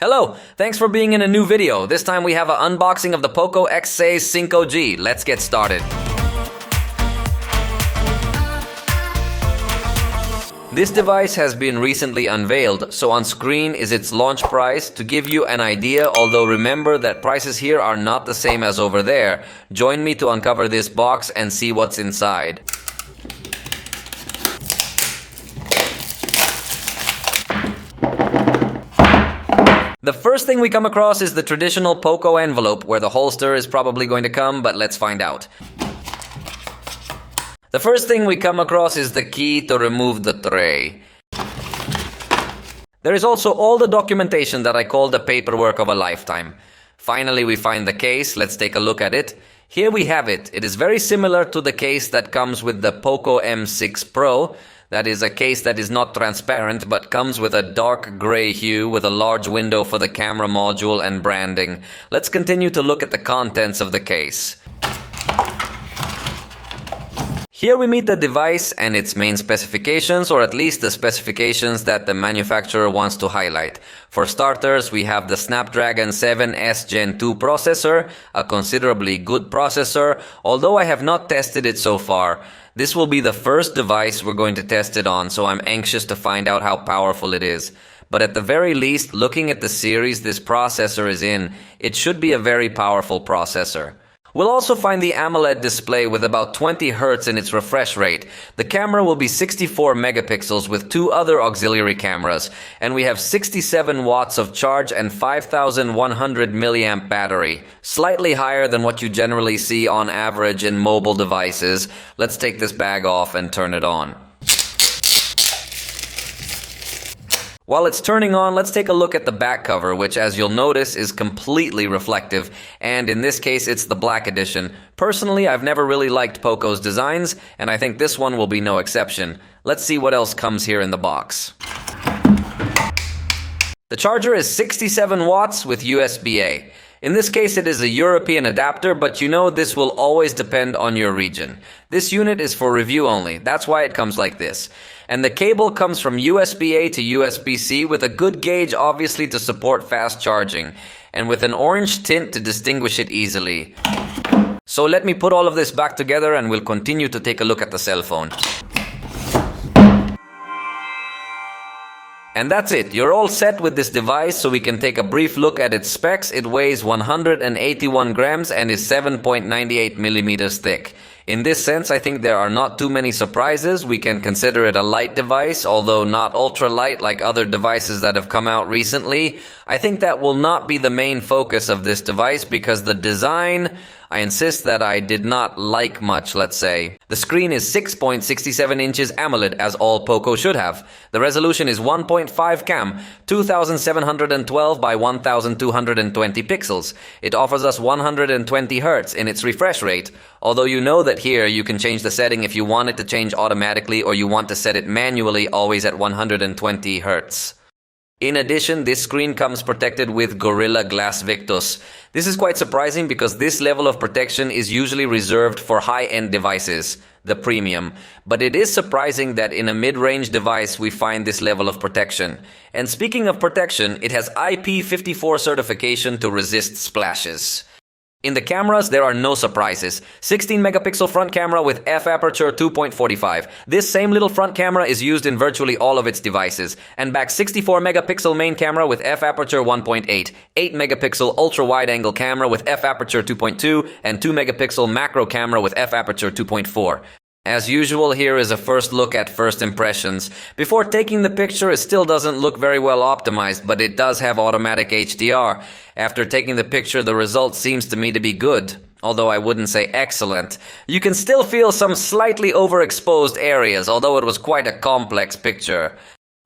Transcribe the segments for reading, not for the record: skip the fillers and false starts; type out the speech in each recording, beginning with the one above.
Hello, thanks for being in a new video. This time we have an unboxing of the POCO X6 5G. Let's get started. This device has been recently unveiled, so on screen is its launch price to give you an idea, although remember that prices here are not the same as over there. Join me to uncover this box and see what's inside. The first thing we come across is the traditional POCO envelope, where the holster is probably going to come, but let's find out. The first thing we come across is the key to remove the tray. There is also all the documentation that I call the paperwork of a lifetime. Finally, we find the case. Let's take a look at it. Here we have it. It is very similar to the case that comes with the POCO M6 Pro. That is a case that is not transparent but comes with a dark gray hue with a large window for the camera module and branding. Let's continue to look at the contents of the case. Here we meet the device and its main specifications, or at least the specifications that the manufacturer wants to highlight. For starters, we have the Snapdragon 7S Gen 2 processor, a considerably good processor, although I have not tested it so far. This will be the first device we're going to test it on, so I'm anxious to find out how powerful it is. But at the very least, looking at the series this processor is in, it should be a very powerful processor. We'll also find the AMOLED display with about 20 Hz in its refresh rate. The camera will be 64 megapixels with two other auxiliary cameras. And we have 67 watts of charge and 5100 milliamp battery. Slightly higher than what you generally see on average in mobile devices. Let's take this bag off and turn it on. While it's turning on, let's take a look at the back cover, which as you'll notice is completely reflective, and in this case it's the black edition. Personally, I've never really liked POCO's designs, and I think this one will be no exception. Let's see what else comes here in the box. The charger is 67 watts with USB-A. In this case it is a European adapter, but you know this will always depend on your region. This unit is for review only, that's why it comes like this. And the cable comes from USB-A to USB-C with a good gauge obviously to support fast charging, and with an orange tint to distinguish it easily. So let me put all of this back together and we'll continue to take a look at the cell phone. And that's it, you're all set with this device, so we can take a brief look at its specs. It weighs 181 grams and is 7.98 millimeters thick. In this sense, I think there are not too many surprises. We can consider it a light device, although not ultra light like other devices that have come out recently. I think that will not be the main focus of this device because the design, I insist that I did not like much, let's say. The screen is 6.67 inches AMOLED, as all POCO should have. The resolution is 1.5 cam, 2712 by 1220 pixels. It offers us 120 Hz in its refresh rate, although you know that here you can change the setting if you want it to change automatically or you want to set it manually, always at 120 Hz. In addition, this screen comes protected with Gorilla Glass Victus. This is quite surprising because this level of protection is usually reserved for high-end devices, the premium. But it is surprising that in a mid-range device we find this level of protection. And speaking of protection, it has IP54 certification to resist splashes. In the cameras, there are no surprises. 16 megapixel front camera with f-aperture 2.45. This same little front camera is used in virtually all of its devices. And back 64 megapixel main camera with f-aperture 1.8. 8 megapixel ultra-wide-angle camera with f-aperture 2.2. And 2 megapixel macro camera with f-aperture 2.4. As usual, here is a first look at first impressions. Before taking the picture, it still doesn't look very well optimized, but it does have automatic HDR. After taking the picture, the result seems to me to be good, although I wouldn't say excellent. You can still feel some slightly overexposed areas, although it was quite a complex picture.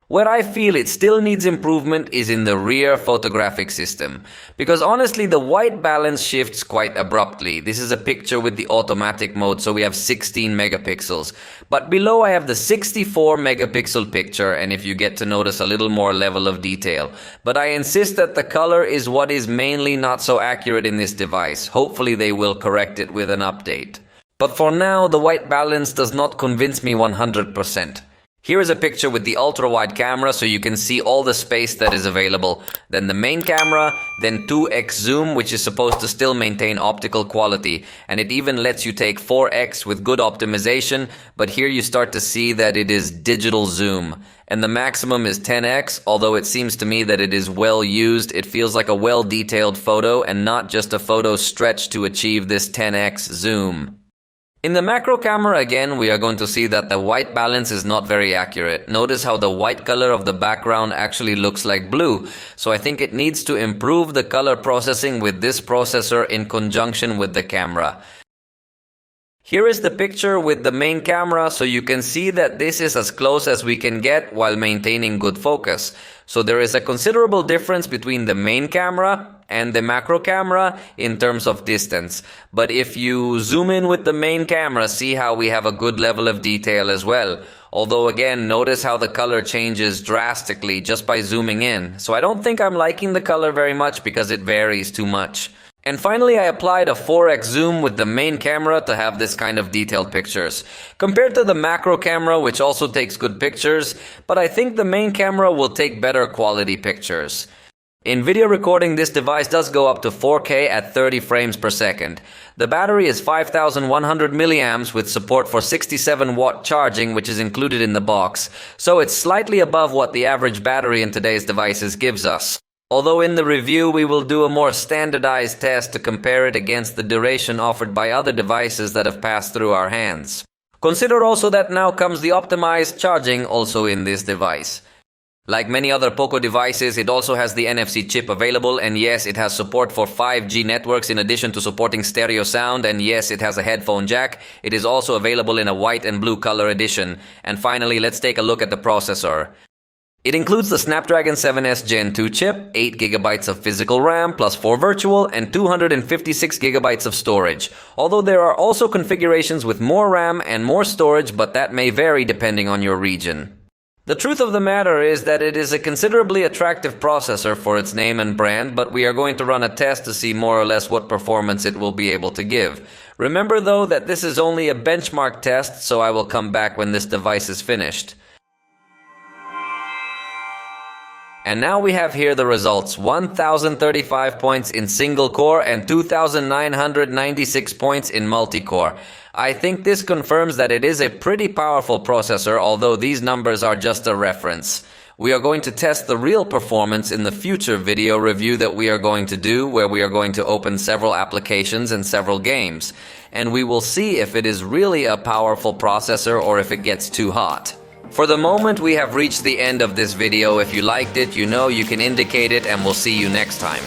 Where I feel it still needs improvement is in the rear photographic system. Because honestly, the white balance shifts quite abruptly. This is a picture with the automatic mode, so we have 16 megapixels. But below I have the 64 megapixel picture, and if you get to notice a little more level of detail. But I insist that the color is what is mainly not so accurate in this device. Hopefully they will correct it with an update. But for now, the white balance does not convince me 100%. Here is a picture with the ultra-wide camera so you can see all the space that is available. Then the main camera, then 2x zoom, which is supposed to still maintain optical quality. And it even lets you take 4x with good optimization, but here you start to see that it is digital zoom. And the maximum is 10x, although it seems to me that it is well used. It feels like a well-detailed photo and not just a photo stretched to achieve this 10x zoom. In the macro camera again, we are going to see that the white balance is not very accurate. Notice how the white color of the background actually looks like blue. So I think it needs to improve the color processing with this processor in conjunction with the camera. Here is the picture with the main camera, so you can see that this is as close as we can get while maintaining good focus. So there is a considerable difference between the main camera and the macro camera in terms of distance. But if you zoom in with the main camera, see how we have a good level of detail as well. Although again, notice how the color changes drastically just by zooming in. So I don't think I'm liking the color very much because it varies too much. And finally, I applied a 4x zoom with the main camera to have this kind of detailed pictures. Compared to the macro camera, which also takes good pictures, but I think the main camera will take better quality pictures. In video recording, this device does go up to 4K at 30 frames per second. The battery is 5100 milliamps with support for 67 watt charging, which is included in the box. So it's slightly above what the average battery in today's devices gives us. Although in the review we will do a more standardized test to compare it against the duration offered by other devices that have passed through our hands. Consider also that now comes the optimized charging also in this device. Like many other POCO devices, it also has the NFC chip available, and yes, it has support for 5G networks in addition to supporting stereo sound, and yes, it has a headphone jack. It is also available in a white and blue color edition. And finally, let's take a look at the processor. It includes the Snapdragon 7S Gen 2 chip, 8GB of physical RAM plus 4 virtual, and 256GB of storage. Although there are also configurations with more RAM and more storage, but that may vary depending on your region. The truth of the matter is that it is a considerably attractive processor for its name and brand, but we are going to run a test to see more or less what performance it will be able to give. Remember though that this is only a benchmark test, so I will come back when this device is finished. And now we have here the results: 1035 points in single core and 2996 points in multi-core. I think this confirms that it is a pretty powerful processor, although these numbers are just a reference. We are going to test the real performance in the future video review that we are going to do, where we are going to open several applications and several games. And we will see if it is really a powerful processor or if it gets too hot. For the moment, we have reached the end of this video. If you liked it, you know you can indicate it, and we'll see you next time.